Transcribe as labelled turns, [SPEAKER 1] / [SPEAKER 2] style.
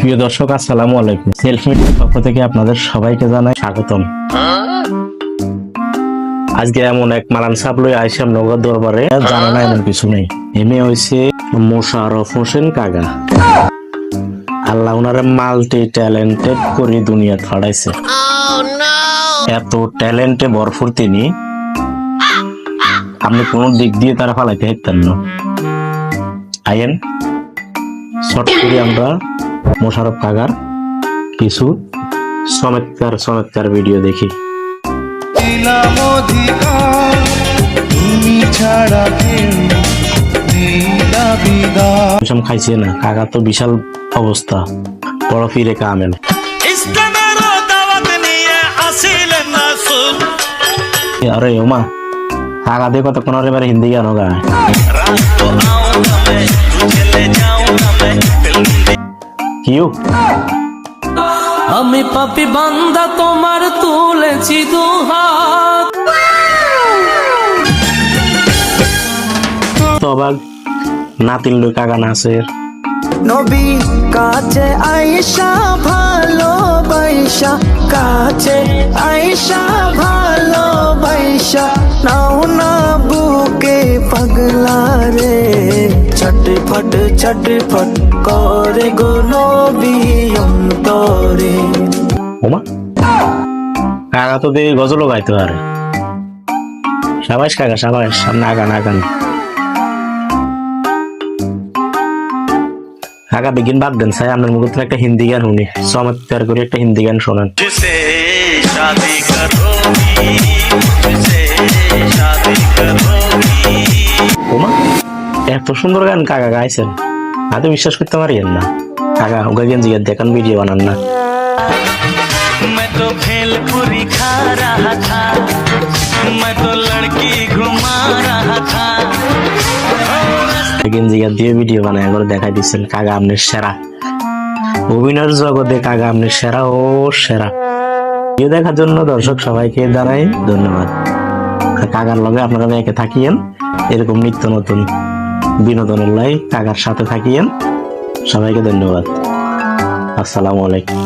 [SPEAKER 1] প্রিয় দর্শক, আসসালামু আলাইকুম। সেলফ মিডিয়ার পক্ষ থেকে আপনাদের সবাইকে জানাই স্বাগতম। আজকে এমন এক মালান সাপ লই আইসাম নগর দরবারে, জানা না এমন কিছু নেই। এমনি হইছে মোশাররফ হোসেন কাকা। আল্লাহ ওনারে মাল্টি ট্যালেন্টেড করে দুনিয়া ছড়াইছে। এত ট্যালেন্টে ভরপুর তিনি, আপনি কোন দিক দিয়ে তারা ফালাইতে পারতেন না। আইন শর্ট করে আমরা মোশাররফ কাকার কিছু চমৎকার ভিডিও দেখি। খাইছে না কাকা, তো বিশাল অবস্থা, বড় ফিরে কামেল। আরে ওমা কাকা দিয়ে কতক্ষণ এবার হিন্দি গান গায়। কিউ
[SPEAKER 2] আমি পাপি বান্দা তোমার তুলেছি দুহাত।
[SPEAKER 1] তো আবার নাতিন লোক কাকা নাচের
[SPEAKER 3] নবী কাছে আয়েশা ভালোবাসা, কাছে আয়েশা ভালোবাসা, নাও না বুকে পাগলা রে, ছটফট ছটফট করে গো নবী অন্তরে।
[SPEAKER 1] ওমা কাকা তো দিয়ে গজলও গাইতে পারে। সাবাস কাকা সাবাস, সামনে আগান আগান। কাকা বিগিন বাদ দেন, সাই আপনার মুখে একটা হিন্দি গান শুনি, চমৎকার করে একটা হিন্দি গান শোনান। ওমা এত সুন্দর গান কাকা গাইছেন, আমি বিশ্বাস করতে পারিয়েন না। কাকা ওকে গেঞ্জি দেখান, ভিডিও বানান না।
[SPEAKER 2] मैं तो भेलपुरी खा रहा था, मैं तो लड़की घुमा रहा था।
[SPEAKER 1] গেঞ্জি দিয়ে ভিডিও বানায় করে দেখাই দিচ্ছেন। কাকা আপনার সেরা, অভিনয়ের জগতে কাকা আপনার সেরা ও সেরা। ভিডিও দেখার জন্য দর্শক সবাইকে জানাই ধন্যবাদ। কাকার লগে আপনারা একে থাকিয়েন, এরকম নিত্য নতুন বিনোদনের লাই কাকার সাথে থাকিয়েন। সবাইকে ধন্যবাদ। আসসালামু আলাইকুম।